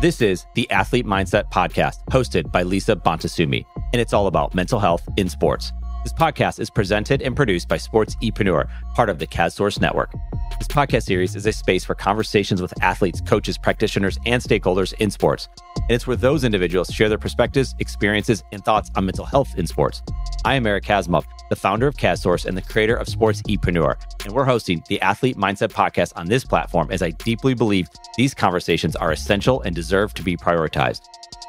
This is the Athlete Mindset Podcast, hosted by Lisa Bontasumi, and it's all about mental health in sports. This podcast is presented and produced by Sports-epreneur, part of the CASSource Network. This podcast series is a space for conversations with athletes, coaches, practitioners, and stakeholders in sports. And it's where those individuals share their perspectives, experiences, and thoughts on mental health in sports. I am Eric Kasimov, the founder of CASSource and the creator of Sports-epreneur, and we're hosting the Athlete Mindset Podcast on this platform as I deeply believe these conversations are essential and deserve to be prioritized.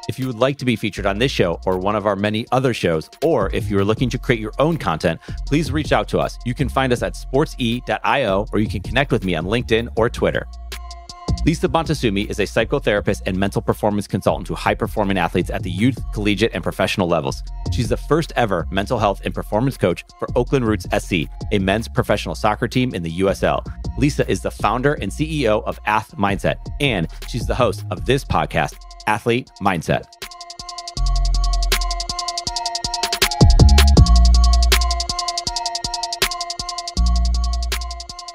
If you would like to be featured on this show or one of our many other shows, or if you are looking to create your own content, please reach out to us. You can find us at sportse.io, or you can connect with me on LinkedIn or Twitter. Lisa Bontasumi is a psychotherapist and mental performance consultant to high-performing athletes at the youth, collegiate, and professional levels. She's the first ever mental health and performance coach for Oakland Roots SC, a men's professional soccer team in the USL. Lisa is the founder and CEO of Ath Mindset, and she's the host of this podcast, Athlete Mindset.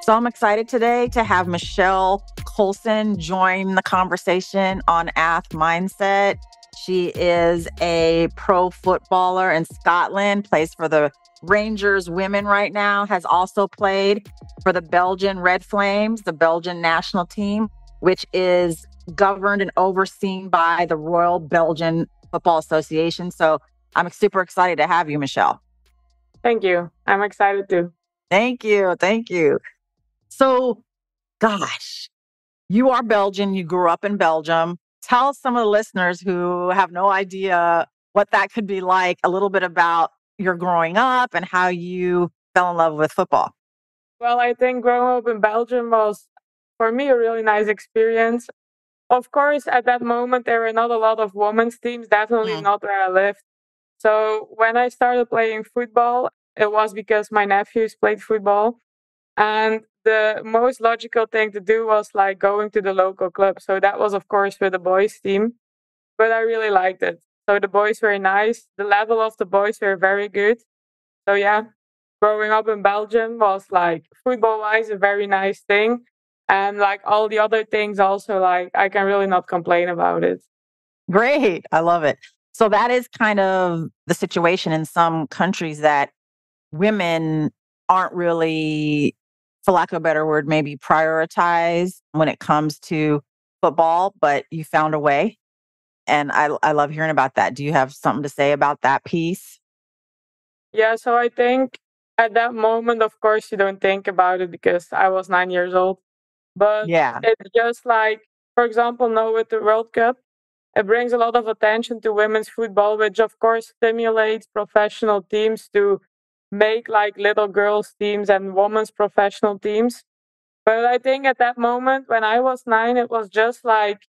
So I'm excited today to have Michelle Colson join the conversation on Ath Mindset. She is a pro footballer in Scotland, plays for the Rangers women right now, has also played for the Belgian Red Flames, the Belgian national team, which is governed and overseen by the Royal Belgian Football Association. So I'm super excited to have you, Michelle. Thank you. I'm excited too. Thank you. Thank you. So, gosh, you are Belgian. You grew up in Belgium. Tell some of the listeners who have no idea what that could be like a little bit about your growing up and how you fell in love with football. Well, I think growing up in Belgium was, for me, a really nice experience. Of course, at that moment, there were not a lot of women's teams, definitely not where I lived. So when I started playing football, it was because my nephews played football. And the most logical thing to do was like going to the local club. So that was, of course, with the boys team. But I really liked it. So the boys were nice. The level of the boys were very good. So yeah, growing up in Belgium was like football-wise a very nice thing. And like all the other things also, like I can really not complain about it. Great. I love it. So that is kind of the situation in some countries that women aren't really, for lack of a better word, maybe prioritized when it comes to football, but you found a way. And I love hearing about that. Do you have something to say about that piece? Yeah, so I think at that moment, of course, you don't think about it because I was 9 years old. But Yeah. it's just like, for example, now with the World Cup, it brings a lot of attention to women's football, which of course stimulates professional teams to make like little girls teams and women's professional teams. But I think at that moment when I was 9, it was just like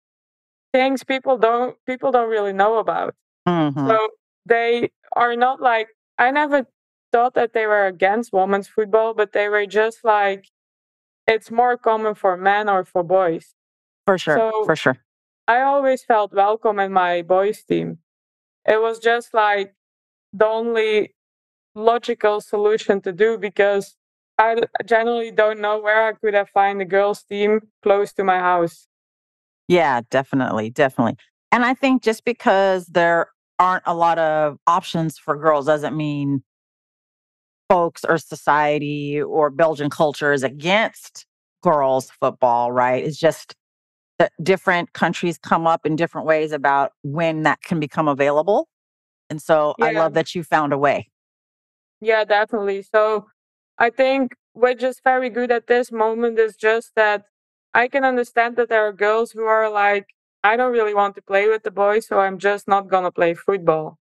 things people don't really know about. Mm-hmm. So they are not like, I never thought that they were against women's football, but they were just like, it's more common for men or for boys. For sure. So For sure. I always felt welcome in my boys team. It was just like the only logical solution to do because I generally don't know where I could have find a girls team close to my house. Yeah, definitely. Definitely. And I think just because there aren't a lot of options for girls doesn't mean folks or society or Belgian culture is against girls football, right? It's just that different countries come up in different ways about when that can become available. And so I Yeah, love that you found a way. yeah, definitely. So I think what's just very good at this moment is just that I can understand that there are girls who are like, I don't really want to play with the boys, so I'm just not gonna play football.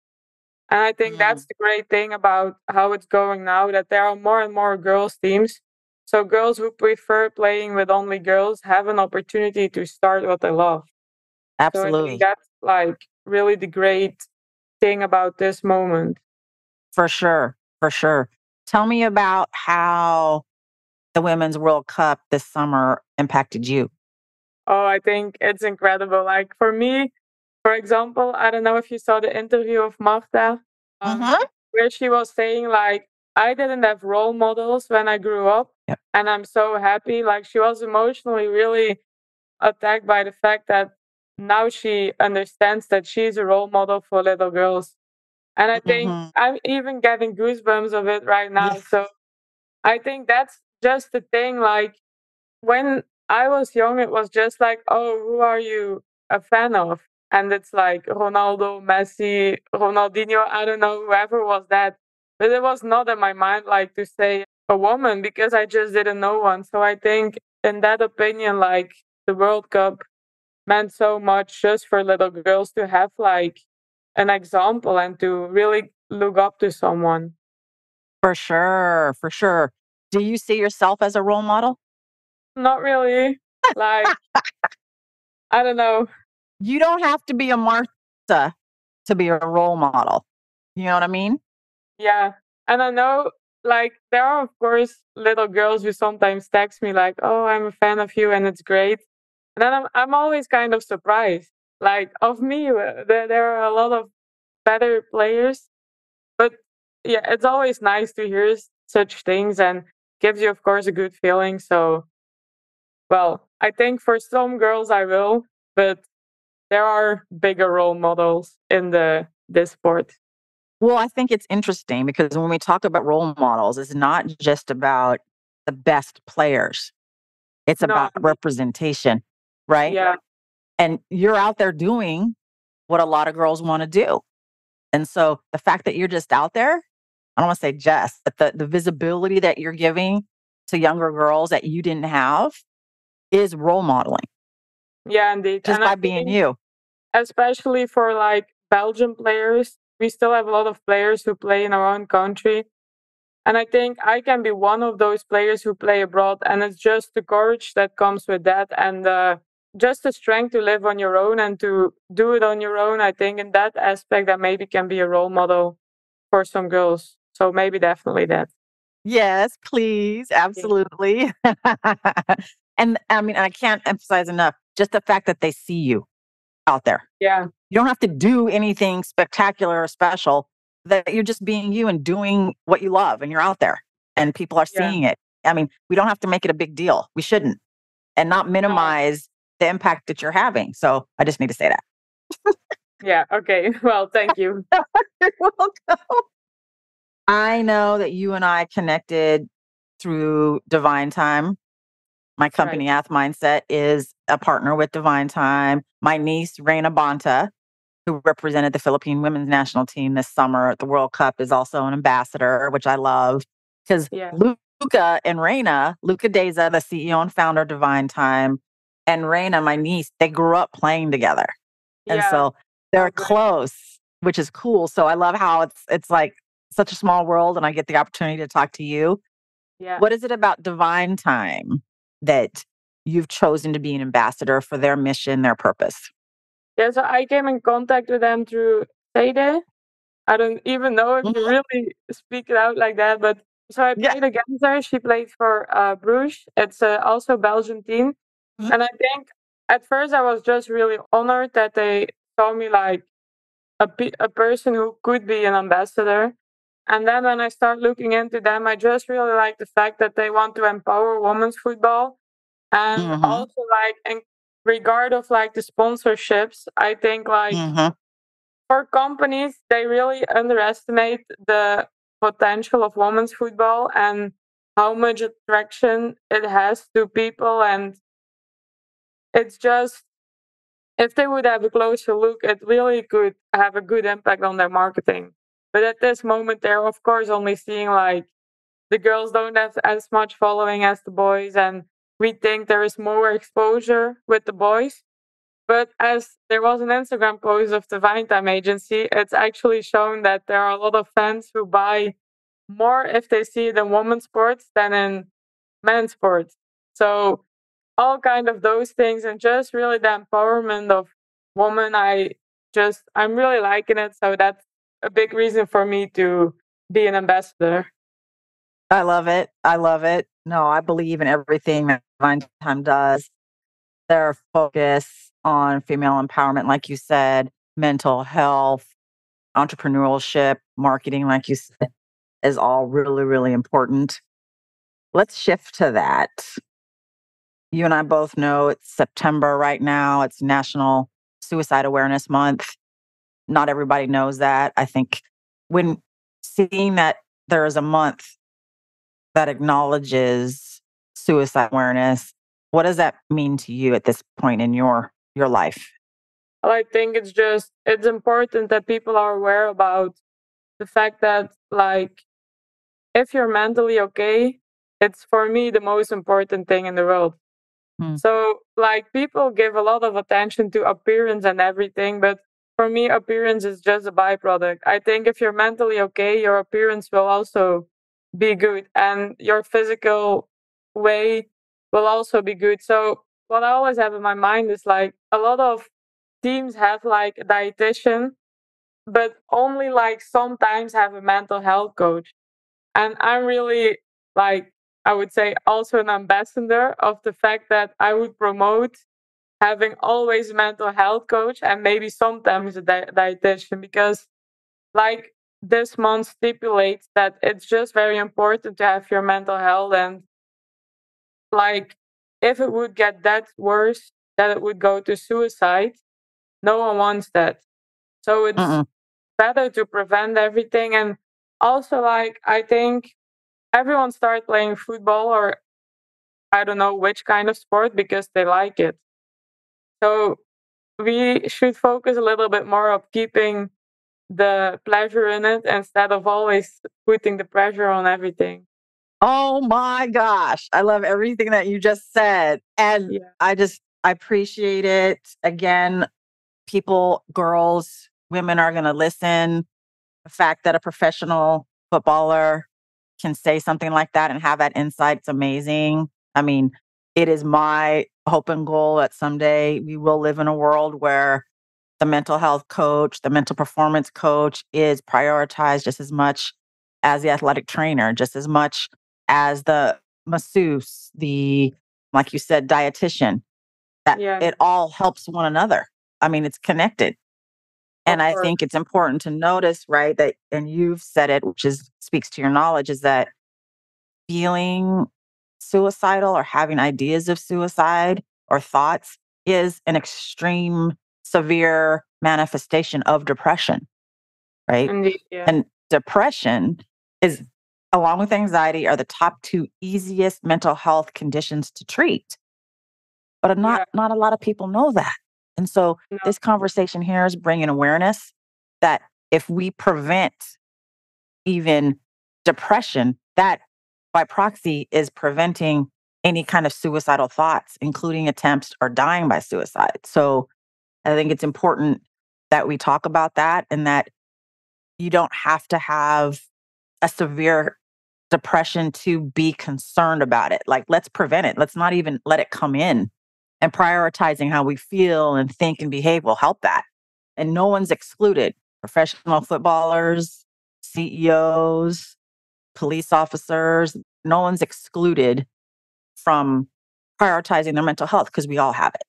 And I think that's Mm. the great thing about how it's going now, that there are more and more girls' teams. So girls who prefer playing with only girls have an opportunity to start what they love. So I think Absolutely. that's like really the great thing about this moment. For sure. For sure. Tell me about how the Women's World Cup this summer impacted you. Oh, I think it's incredible. Like for me, for example, I don't know if you saw the interview of Marta, um, Mm-hmm. where she was saying like, I didn't have role models when I grew up, Yep. and I'm so happy. Like she was emotionally really attacked by the fact that now she understands that she's a role model for little girls. And I think Mm-hmm. I'm even getting goosebumps of it right now. Yeah. So I think that's just the thing. Like when I was young, it was just like, oh, who are you a fan of? And it's like Ronaldo, Messi, Ronaldinho, I don't know, whoever was that. But it was not in my mind like to say a woman because I just didn't know one. So I think in that opinion, like the World Cup meant so much just for little girls to have like an example and to really look up to someone. For sure. For sure. Do you see yourself as a role model? Not really. Like, I don't know. You don't have to be a Martha to be a role model. You know what I mean? Yeah. And I know, like, there are, of course, little girls who sometimes text me, like, oh, I'm a fan of you and it's great. And then I'm always kind of surprised. Like, of me, there are a lot of better players. But yeah, it's always nice to hear such things and gives you, of course, a good feeling. So, well, I think for some girls I will, but there are bigger role models in this sport. Well, I think it's interesting because when we talk about role models, it's not just about the best players, it's No, about representation, right? yeah, And you're out there doing what a lot of girls want to do. And so the fact that you're just out there, I don't want to say just, but the visibility that you're giving to younger girls that you didn't have is role modeling yeah, indeed. just And I by being think, you. especially for like Belgian players, we still have a lot of players who play in our own country. And I think I can be one of those players who play abroad. And it's just the courage that comes with that and just the strength to live on your own and to do it on your own. I think in that aspect, that maybe can be a role model for some girls. So maybe definitely that. Yes, please. Yeah. Absolutely. And I mean, I can't emphasize enough just the fact that they see you out there. Yeah. You don't have to do anything spectacular or special, that you're just being you and doing what you love and you're out there and people are Yeah. seeing it. I mean, we don't have to make it a big deal. We shouldn't and not No. minimize the impact that you're having. So I just need to say that. Yeah. Okay. Well, thank you. You're welcome. I know that you and I connected through Divine Time. My Right. company, Ath Mindset, is a partner with Divine Time. My niece, Reina Bonta, who represented the Philippine women's national team this summer at the World Cup, is also an ambassador, which I love because Yeah. Luca and Reina, Luca Deza, the CEO and founder of Divine Time, and Reina, my niece, they grew up playing together. And Yeah. so they're Oh, great. close, which is cool. So I love how it's like such a small world and I get the opportunity to talk to you. Yeah. What is it about Divine Time that you've chosen to be an ambassador for their mission, their purpose? Yeah. So I came in contact with them through Sayde. I don't even know if you Mhm. really speak it out like that, but so I Yeah. played against her. She played for Bruges. It's also a Belgian team. Mhm. And I think at first I was just really honored that they saw me like a person who could be an ambassador. And then when I start looking into them, I just really like the fact that they want to empower women's football. And Mhm. also like in regard of like the sponsorships, I think like Mhm. for companies, they really underestimate the potential of women's football and how much attraction it has to people. And it's just, if they would have a closer look, it really could have a good impact on their marketing. But at this moment, they're of course only seeing like the girls don't have as much following as the boys. And we think there is more exposure with the boys. But as there was an Instagram post of the Vine Time agency, it's actually shown that there are a lot of fans who buy more if they see it in women's sports than in men's sports. So all kind of those things and just really the empowerment of women, I'm really liking it. So that's a big reason for me to be an ambassador. I love it. I love it. No, I believe in everything that Divine Time does. Their focus on female empowerment, like you said, mental health, entrepreneurship, marketing, like you said, is all really, really important. Let's shift to that. You and I both know it's September right now. It's National Suicide Awareness Month. Not everybody knows that. I think when seeing that there is a month that acknowledges suicide awareness, what does that mean to you at this point in your life? Well, I think it's important that people are aware about the fact that, like, if you're mentally okay, it's for me the most important thing in the world. Hmm. So, like, people give a lot of attention to appearance and everything, but for me, appearance is just a byproduct. I think if you're mentally okay, your appearance will also be good, and your physical way will also be good. So, what I always have in my mind is like a lot of teams have like a dietitian, but only like sometimes have a mental health coach. And I'm really, like, I would say, also an ambassador of the fact that I would promote having always a mental health coach and maybe sometimes a dietitian, because, like, this month stipulates that it's just very important to have your mental health. And, like, if it would get that worse, that it would go to suicide, no one wants that. So it's Mm-mm. better to prevent everything. And also, like, I think everyone start playing football, or I don't know which kind of sport, because they like it. So we should focus a little bit more of keeping the pleasure in it instead of always putting the pressure on everything. Oh my gosh. I love everything that you just said. And Yeah. I appreciate it. Again, people, girls, women are going to listen. The fact that a professional footballer can say something like that and have that insight, it's amazing. I mean, it is my hope and goal that someday we will live in a world where the mental health coach, the mental performance coach is prioritized just as much as the athletic trainer, just as much as the masseuse, the, like you said, dietitian, that Yeah, it all helps one another. I mean, it's connected. And of I course. think it's important to notice, right, that, and you've said it, which is speaks to your knowledge, is that feeling suicidal or having ideas of suicide or thoughts is an extreme, severe manifestation of depression, right? Indeed. Yeah. And depression is, along with anxiety, are the top two easiest mental health conditions to treat. But Yeah. not a lot of people know that. And so No. this conversation here is bringing awareness that if we prevent even depression, that by proxy is preventing any kind of suicidal thoughts, including attempts or dying by suicide. So I think it's important that we talk about that, and that you don't have to have a severe depression to be concerned about it. Like, let's prevent it. Let's not even let it come in. And prioritizing how we feel and think and behave will help that. And no one's excluded. Professional footballers, CEOs, police officers, no one's excluded from prioritizing their mental health because we all have it.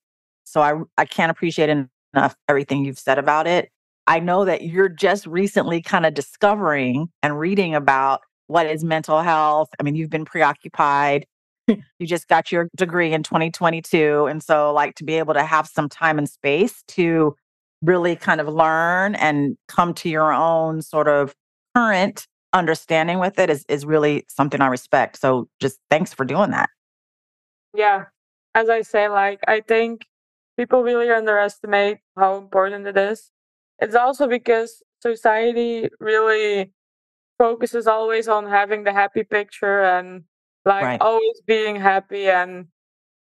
So I can't appreciate enough everything you've said about it. I know that you're just recently kind of discovering and reading about what is mental health. I mean, you've been preoccupied. You just got your degree in 2022. And so, like, to be able to have some time and space to really kind of learn and come to your own sort of current understanding with it is really something I respect. So, just thanks for doing that. Yeah. As I say, like, I think people really underestimate how important it is. It's also because society really focuses always on having the happy picture and, like, Right. always being happy. And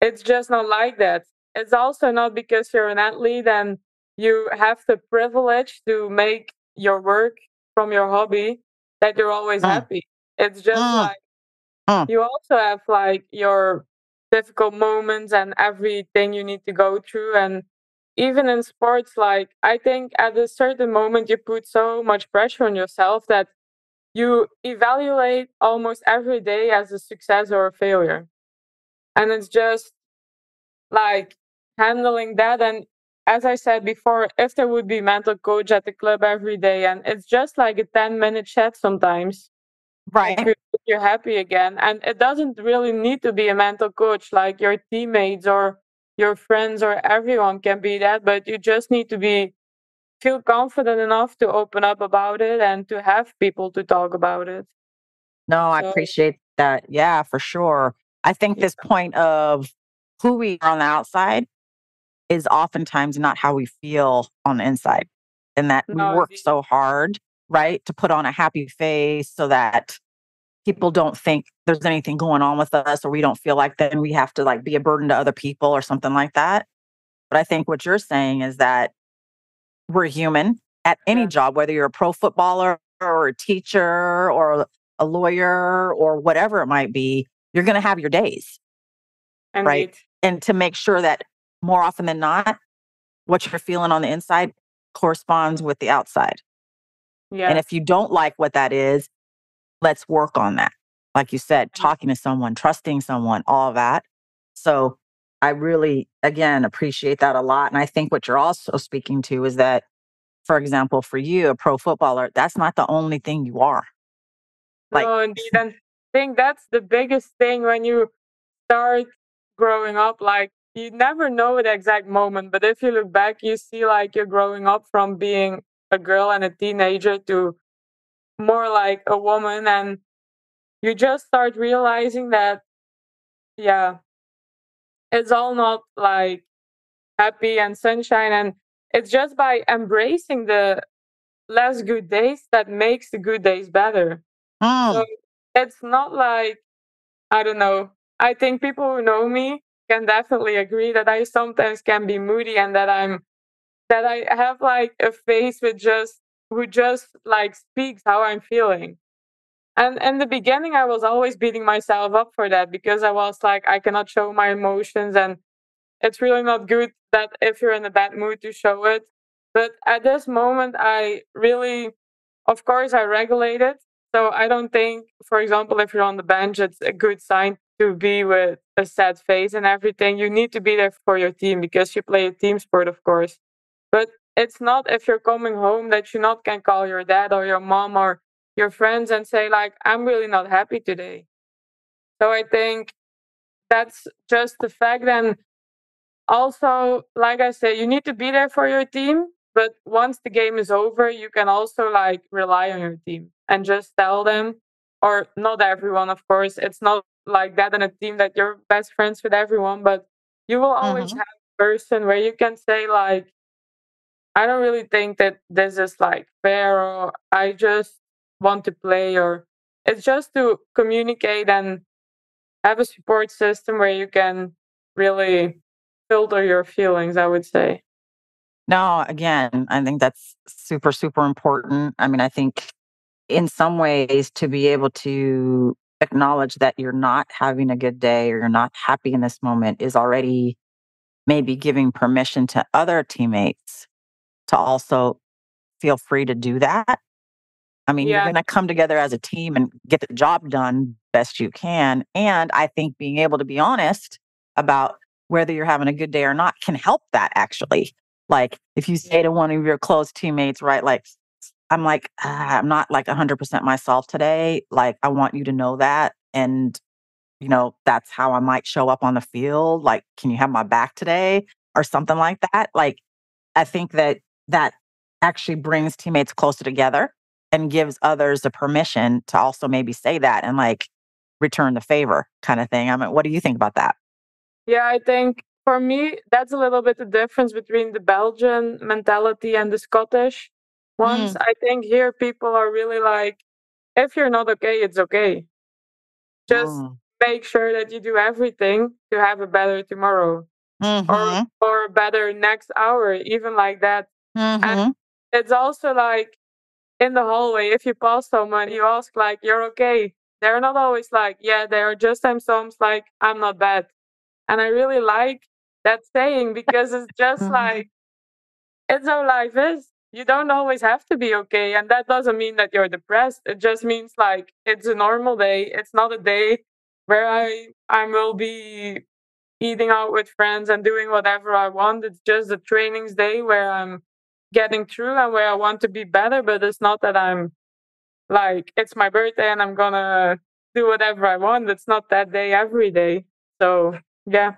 it's just not like that. It's also not because you're an athlete and you have the privilege to make your work from your hobby that you're always Mm, happy. It's just mm, like mm. you also have like your difficult moments and everything you need to go through. And even in sports, like, I think at a certain moment you put so much pressure on yourself that you evaluate almost every day as a success or a failure. And it's just like handling that. And as I said before, if there would be mental coach at the club every day, and it's just like a 10-minute chat sometimes, that Right. could make you happy again. And it doesn't really need to be a mental coach, like your teammates or your friends or everyone can be that, but you just need to feel confident enough to open up about it and to have people to talk about it. No, I So appreciate that. Yeah, for sure. I think yeah, this point of who we are on the outside is oftentimes not how we feel on the inside. And that we no, work indeed. so hard, right, to put on a happy face so that people don't think there's anything going on with us, or we don't feel like then we have to like be a burden to other people or something like that. But I think what you're saying is that we're human at any Yeah, job, whether you're a pro footballer or a teacher or a lawyer or whatever it might be, you're going to have your days, right? indeed. And to make sure that more often than not, what you're feeling on the inside corresponds with the outside. And Yeah. if you don't like what that is, let's work on that. Like you said, And talking to someone, trusting someone, all of that. So I really, again, appreciate that a lot. And I think what you're also speaking to is that, for example, for you, a pro footballer, that's not the only thing you are. Like, no, indeed. And I think that's the biggest thing when you start growing up. Like, you never know the exact moment, but if you look back, you see like you're growing up from being a girl and a teenager to more like a woman. And you just start realizing that, yeah, it's all not like happy and sunshine. And it's just by embracing the less good days that makes the good days better. So mm, it's not like, I don't know. I think people who know me can definitely agree that I sometimes can be moody and that I have like a face with just who just like speaks how I'm feeling. And in the beginning I was always beating myself up for that because I was like I cannot show my emotions and it's really not good that if you're in a bad mood to show it. But at this moment, I really, of course, I regulate it. So I don't think, for example, if you're on the bench, it's a good sign to be with a sad face and everything. You need to be there for your team because you play a team sport, of course. But it's not if you're coming home that you not can call your dad or your mom or your friends and say like, I'm really not happy today. So I think that's just the fact. And also, like I said, you need to be there for your team, but once the game is over, you can also like rely on your team and just tell them, or not everyone, of course. It's not like that in a team that you're best friends with everyone, but you will always hmm have a person where you can say like, I don't really think that this is like fair, or I just want to play, or it's just to communicate and have a support system where you can really filter your feelings, I would say. no, again, I think that's super, super important. I mean, I think in some ways to be able to acknowledge that you're not having a good day or you're not happy in this moment is already maybe giving permission to other teammates to also feel free to do that. I mean, you're Yeah, going to come together as a team and get the job done best you can. And I think being able to be honest about whether you're having a good day or not can help that actually. Like if you say to one of your close teammates, right, like, I'm like, I'm not like 100% myself today. Like, I want you to know that. And, that's how I might show up on the field. Like, can you have my back today or something like that? Like, I think that actually brings teammates closer together and gives others the permission to also maybe say that and like return the favor kind of thing. I mean, what do you think about that? yeah, I think for me, that's a little bit the difference between the Belgian mentality and the Scottish ones. Mm, I think here people are really like, if you're not okay, it's okay. Just mm, make sure that you do everything to have a better tomorrow or mm-hmm, or a better next hour, even like that. And mm-hmm, it's also like in the hallway, if you pass someone, you ask like, "You're okay." They're not always like, "Yeah." There are just sometimes like, "I'm not bad," and I really like that saying because it's just mm-hmm, like it's how life is. You don't always have to be okay, and that doesn't mean that you're depressed. It just means like it's a normal day. It's not a day where I will be eating out with friends and doing whatever I want. It's just a trainings day where I'm getting through and where I want to be better, but it's not that I'm like it's my birthday and I'm gonna do whatever I want. It's not that day every day. So yeah.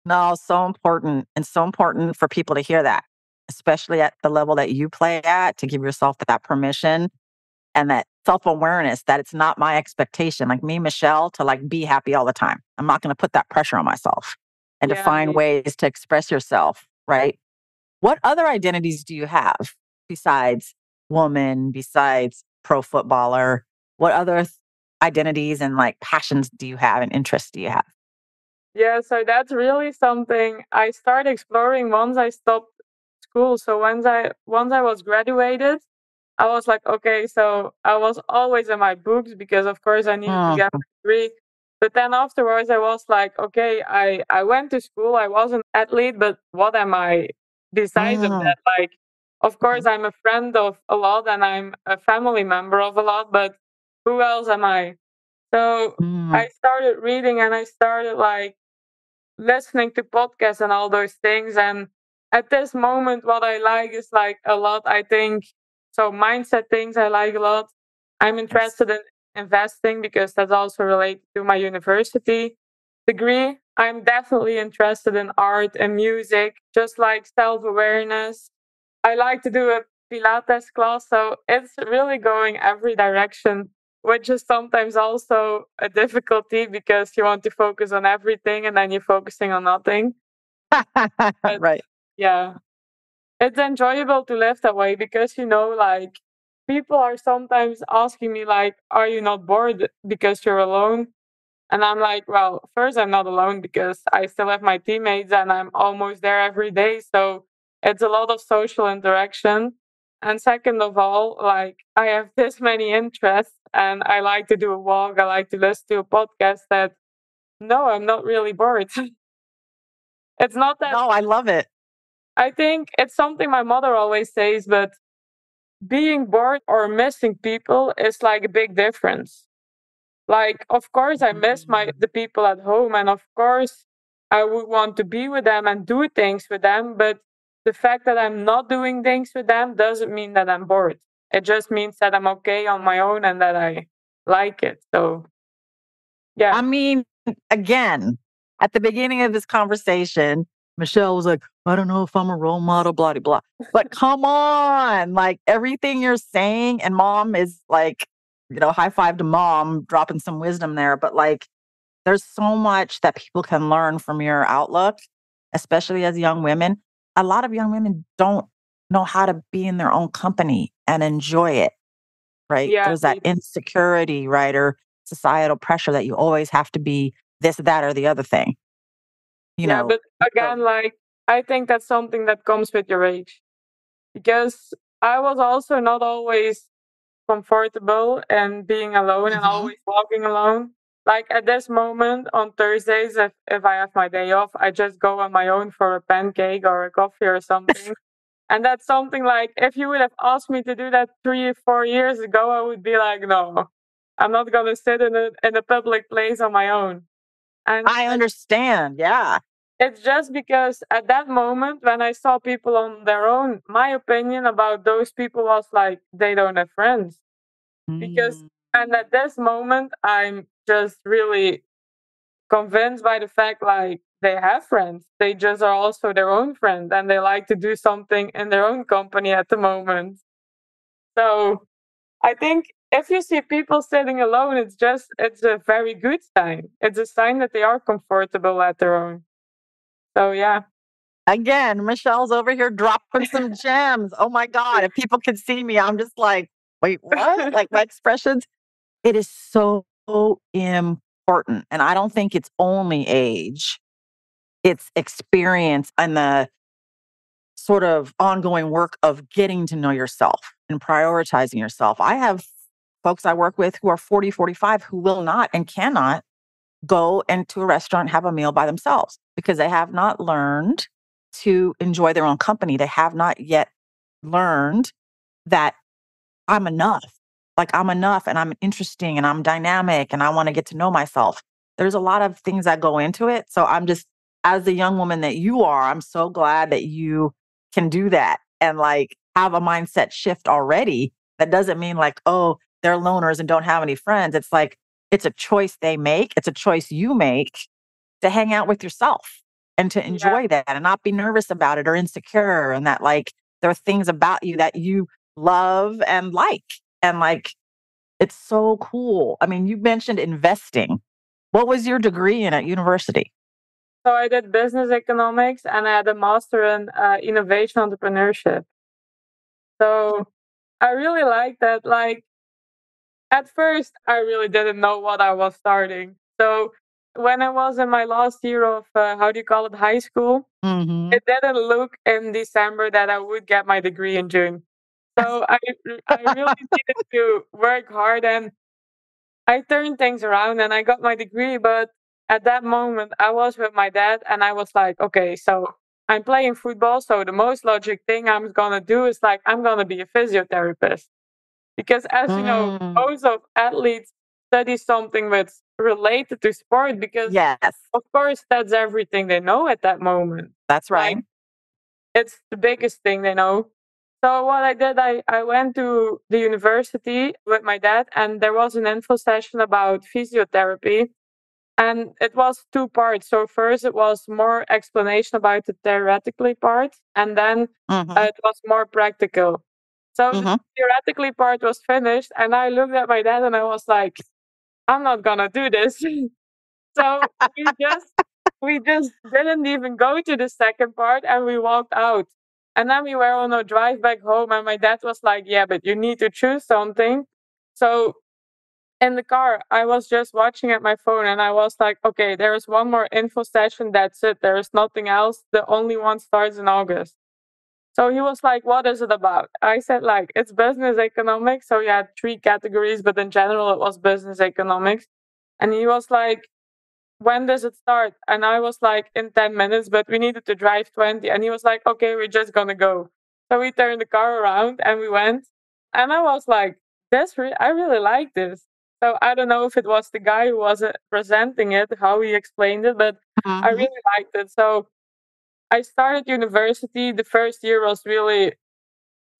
No, so important. And so important for people to hear that, especially at the level that you play at, to give yourself that permission and that self-awareness that it's not my expectation, like me, Michelle, to like be happy all the time. I'm not going to put that pressure on myself and to Yeah, find ways to express yourself, right? What other identities do you have besides woman, besides pro footballer? What other identities and like passions do you have and interests do you have? yeah. So that's really something I started exploring once I stopped school. So once I was graduated, I was like, okay, so I was always in my books because of course I needed to Mm, get my degree. But then afterwards I was like, okay, I went to school, I was an athlete, but what am I besides of mm, that? Like, of course I'm a friend of a lot and I'm a family member of a lot, but who else am I? So I mm. started reading and I started like listening to podcasts and all those things. And at this moment, what I like is like a lot, I think. So, mindset things I like a lot. I'm Yes. interested in investing because that's also related to my university degree. I'm definitely interested in art and music, just like self awareness. I like to do a Pilates class, so it's really going every direction, which is sometimes also a difficulty because you want to focus on everything and then you're focusing on nothing. But Right. yeah, it's enjoyable to live that way because like people are sometimes asking me like, "Are you not bored because you're alone?" And I'm like, well, first, I'm not alone because I still have my teammates and I'm almost there every day. So it's a lot of social interaction. And second of all, like I have this many interests and I like to do a walk. I like to listen to a podcast that no, I'm not really bored. It's not that No, I love it. I think it's something my mother always says, but being bored or missing people is like a big difference. Like, of course, I miss Mm. the people at home, and of course, I would want to be with them and do things with them. But the fact that I'm not doing things with them doesn't mean that I'm bored. It just means that I'm okay on my own and that I like it. So, I yeah, mean, again, at the beginning of this conversation, Michelle was like, I don't know if I'm a role model, blah, blah, blah. But come on, like everything you're saying, and mom is like, high five to mom, dropping some wisdom there. But like, there's so much that people can learn from your outlook, especially as young women. A lot of young women don't know how to be in their own company and enjoy it, right? yeah, There's that insecurity, right? Or societal pressure that you always have to be this, that, or the other thing, you yeah. know. But again, So, like, I think that's something that comes with your age because I was also not always comfortable and being alone and mhm. always walking alone. Like at this moment on Thursdays, if I have my day off, I just go on my own for a pancake or a coffee or something. And that's something like if you would have asked me to do that 3 or 4 years ago, I would be like, no, I'm not gonna sit in a public place on my own. And I understand. Yeah. it's just because at that moment when I saw people on their own, my opinion about those people was like they don't have friends because Mm. and at this moment I'm just really convinced by the fact like they have friends, they just are also their own friend and they like to do something in their own company at the moment. So I think if you see people sitting alone, it's a very good sign. It's a sign that they are comfortable at their own. So yeah. Again, Michelle's over here dropping some gems. Oh my God. If people could see me, I'm just like, wait, what? Like my expressions. It is so important. And I don't think it's only age, it's experience and the sort of ongoing work of getting to know yourself and prioritizing yourself. I have folks I work with who are 40, 45 who will not and cannot go into a restaurant and have a meal by themselves because they have not learned to enjoy their own company. They have not yet learned that I'm enough. Like I'm enough and I'm interesting and I'm dynamic and I want to get to know myself. There's a lot of things that go into it. So I'm just, as the young woman that you are, I'm so glad that you can do that and like have a mindset shift already. That doesn't mean like, oh, they're loners and don't have any friends. It's like, it's a choice they make. It's a choice you make to hang out with yourself and to enjoy that and not be nervous about it or insecure. And that like there are things about you that you love and like. And like, it's so cool. I mean, you mentioned investing. What was your degree in at university? So I did business economics and I had a master in innovation entrepreneurship. So I really like that. Like at first, I really didn't know what I was starting. So when I was in my last year of how do you call it, high school, Mm-hmm. it didn't look in December that I would get my degree in June. So I really needed to work hard and I turned things around and I got my degree. But at that moment, I was with my dad and I was like, okay, so I'm playing football. So the most logic thing I'm going to do is like, I'm going to be a physiotherapist. Because as you know, Mm. most of athletes study something that's related to sport because, Yes, of course, that's everything they know at that moment. that's Like, right. it's the biggest thing they know. So what I did, I went to the university with my dad, and there was an info session about physiotherapy. And it was two parts. So first it was more explanation about the theoretically part, and then Mm-hmm. it was more practical. So the Mm-hmm. theoretically part was finished, and I looked at my dad and I was like, I'm not gonna do this. So we just didn't even go to the second part and we walked out. And then we were on a drive back home and my dad was like, yeah, but you need to choose something. So in the car, I was just watching at my phone and I was like, okay, there is one more info session. That's it. There is nothing else. The only one starts in August. So he was like, what is it about? I said, like, it's business economics. So he had three categories, but in general, it was business economics. And he was like, when does it start? And I was like, in 10 minutes, but we needed to drive 20. And he was like, okay, we're just going to go. So we turned the car around and we went. And I was like, I really like this. So I don't know if it was the guy who was presenting it, how he explained it, but I Mm-hmm. really liked it. So I started university. The first year was really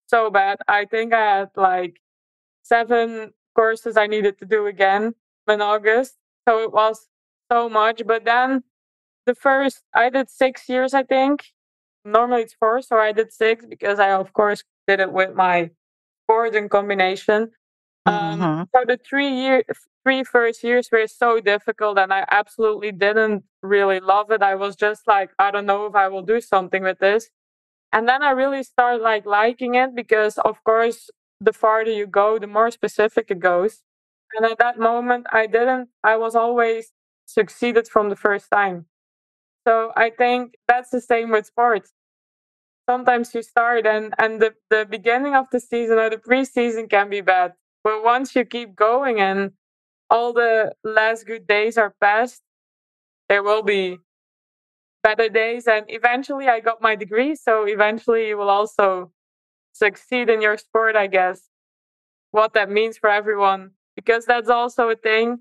so bad. I think I had like 7 courses I needed to do again in August. So it was so much. But then I did 6 years, I think. Normally it's 4, so I did 6 because I, of course, did it with my board in combination. Mm-hmm. So the 3 first years were so difficult, and I absolutely didn't really love it. I was just like, I don't know if I will do something with this. And then I really started like liking it because, of course, the farther you go, the more specific it goes. And at that moment, I was always succeeded from the first time. So I think that's the same with sports. Sometimes you start and the beginning of the season or the preseason can be bad. But once you keep going and all the last good days are past, there will be better days. And eventually I got my degree. So eventually you will also succeed in your sport, I guess. What that means for everyone. Because that's also a thing.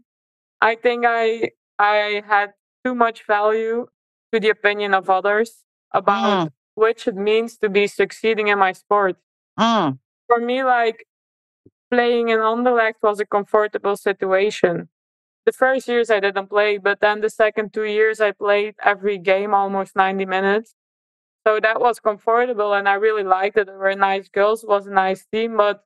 I think I had too much value to the opinion of others about Mm. which it means to be succeeding in my sport. Mm. For me, like playing in Anderlecht was a comfortable situation. The first years I didn't play, but then the second 2 years I played every game almost 90 minutes. So that was comfortable and I really liked it. There were nice girls, it was a nice team, but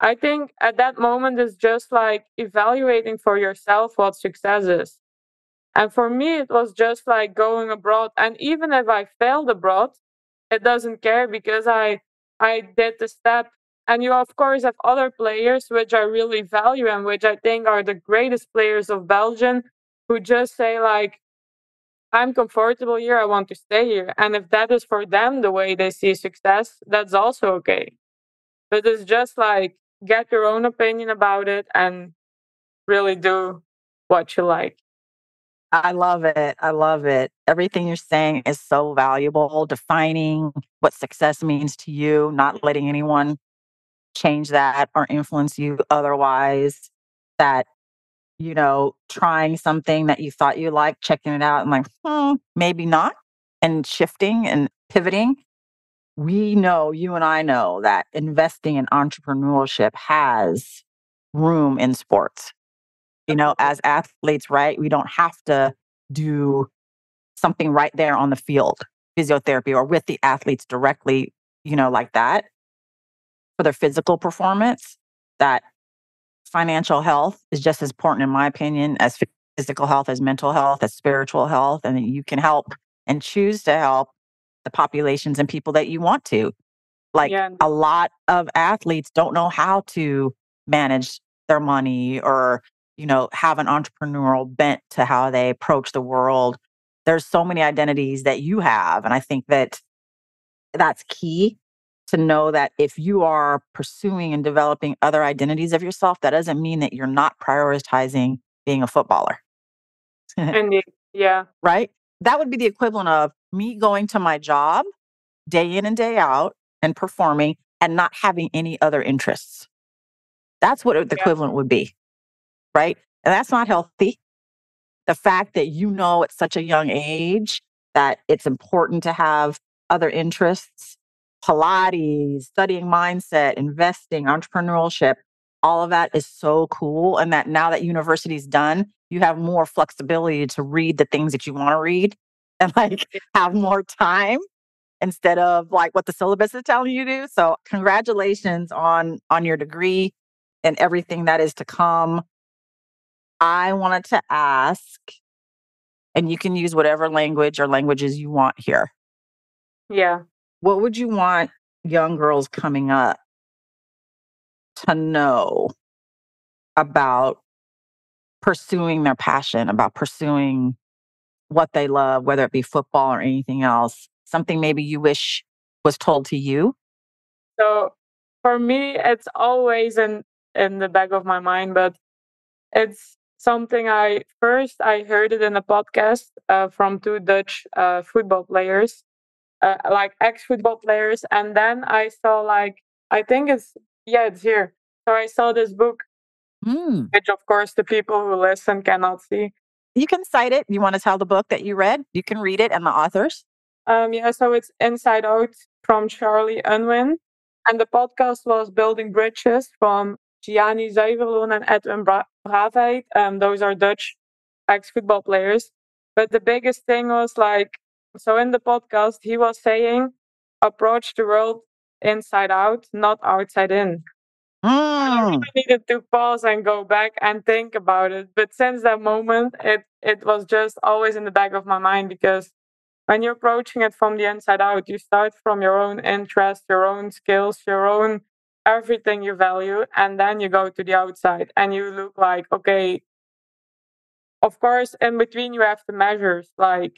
I think at that moment it's just like evaluating for yourself what success is. And for me, it was just like going abroad. And even if I failed abroad, it doesn't care because I did the step. And you, of course, have other players which I really value and which I think are the greatest players of Belgium who just say, like, I'm comfortable here, I want to stay here. And if that is for them the way they see success, that's also okay. But it's just like get your own opinion about it and really do what you like. I love it. I love it. Everything you're saying is so valuable, defining what success means to you, not letting anyone change that or influence you otherwise. That, trying something that you thought you liked, checking it out and like, maybe not, and shifting and pivoting. We know, you and I know that investing in entrepreneurship has room in sports. As athletes, right? We don't have to do something right there on the field, physiotherapy, or with the athletes directly, like that for their physical performance, that financial health is just as important, in my opinion, as physical health, as mental health, as spiritual health. And that you can help and choose to help the populations and people that you want to. Like Yeah. a lot of athletes don't know how to manage their money or, have an entrepreneurial bent to how they approach the world. There's so many identities that you have. And I think that that's key to know that if you are pursuing and developing other identities of yourself, that doesn't mean that you're not prioritizing being a footballer. Indeed. Yeah. Right? That would be the equivalent of me going to my job day in and day out and performing and not having any other interests. That's what the Yeah. equivalent would be. Right? And that's not healthy. The fact that at such a young age that it's important to have other interests, Pilates, studying mindset, investing, entrepreneurship, all of that is so cool. And that now that university's done, you have more flexibility to read the things that you want to read and have more time instead of what the syllabus is telling you to do. So congratulations on your degree and everything that is to come. I wanted to ask, and you can use whatever language or languages you want here. Yeah. What would you want young girls coming up to know about pursuing their passion, about pursuing what they love, whether it be football or anything else? Something maybe you wish was told to you? So for me, it's always in the back of my mind, but it's something I heard it in a podcast from two Dutch football players, ex-football players, and then I saw I think it's here. So I saw this book, which of course the people who listen cannot see. You can cite it. You want to tell the book that you read? You can read it and the authors. So it's Inside Out from Charlie Unwin, and the podcast was Building Bridges from Gianni Zuiverloon and Edwin Braafheid. Those are Dutch ex-football players. But the biggest thing was so in the podcast, he was saying, approach the world inside out, not outside in. I really needed to pause and go back and think about it. But since that moment, it was just always in the back of my mind, because when you're approaching it from the inside out, you start from your own interest, your own skills, your own everything you value, and then you go to the outside and you look okay, of course, in between you have the measures, the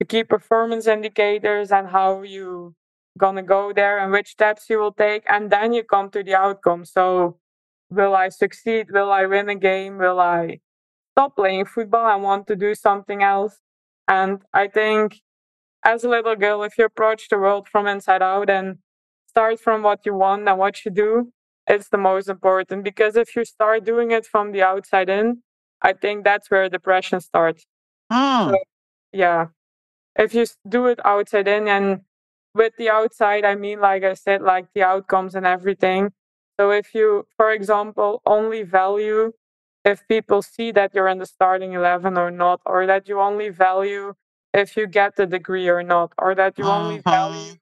key performance indicators and how you gonna go there and which steps you will take, and then you come to the outcome. So will I succeed? Will I win a game? Will I stop playing football and want to do something else? And I think as a little girl, if you approach the world from inside out and start from what you want and what you do, it's the most important. Because if you start doing it from the outside in, I think that's where depression starts. So, yeah. If you do it outside in, and with the outside, I mean, like I said, the outcomes and everything. So if you, for example, only value if people see that you're in the starting 11 or not, or that you only value if you get the degree or not, or that you only value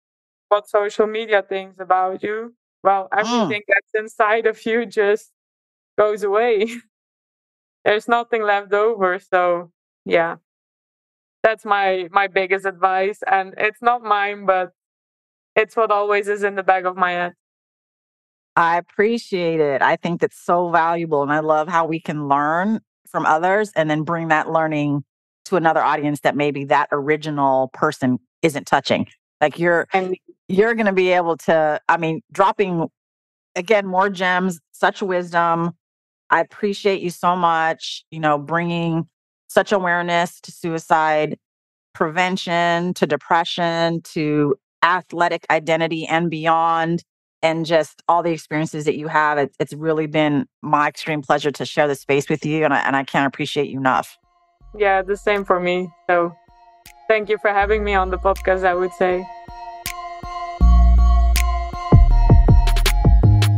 what social media thinks about you, well, everything that's inside of you just goes away. There's nothing left over. So, yeah, that's my biggest advice. And it's not mine, but it's what always is in the back of my head. I appreciate it. I think that's so valuable. And I love how we can learn from others and then bring that learning to another audience that maybe that original person isn't touching. You're going to be able to, dropping, again, more gems, such wisdom. I appreciate you so much, bringing such awareness to suicide prevention, to depression, to athletic identity and beyond, and just all the experiences that you have. It's really been my extreme pleasure to share this space with you, and I can't appreciate you enough. Yeah, the same for me. So thank you for having me on the podcast, I would say.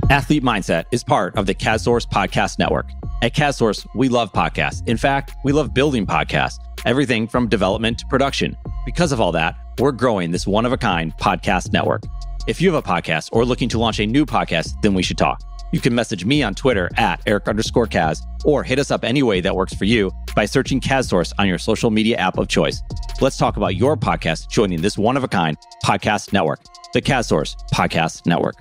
Athlete Mindset is part of the CASSource Podcast Network. At CASSource, we love podcasts. In fact, we love building podcasts. everything from development to production. Because of all that, we're growing this one-of-a-kind podcast network. If you have a podcast or looking to launch a new podcast, then we should talk. You can message me on Twitter at Eric_Kaz, or hit us up any way that works for you by searching CazSource on your social media app of choice. Let's talk about your podcast joining this one-of-a-kind podcast network, the CazSource Podcast Network.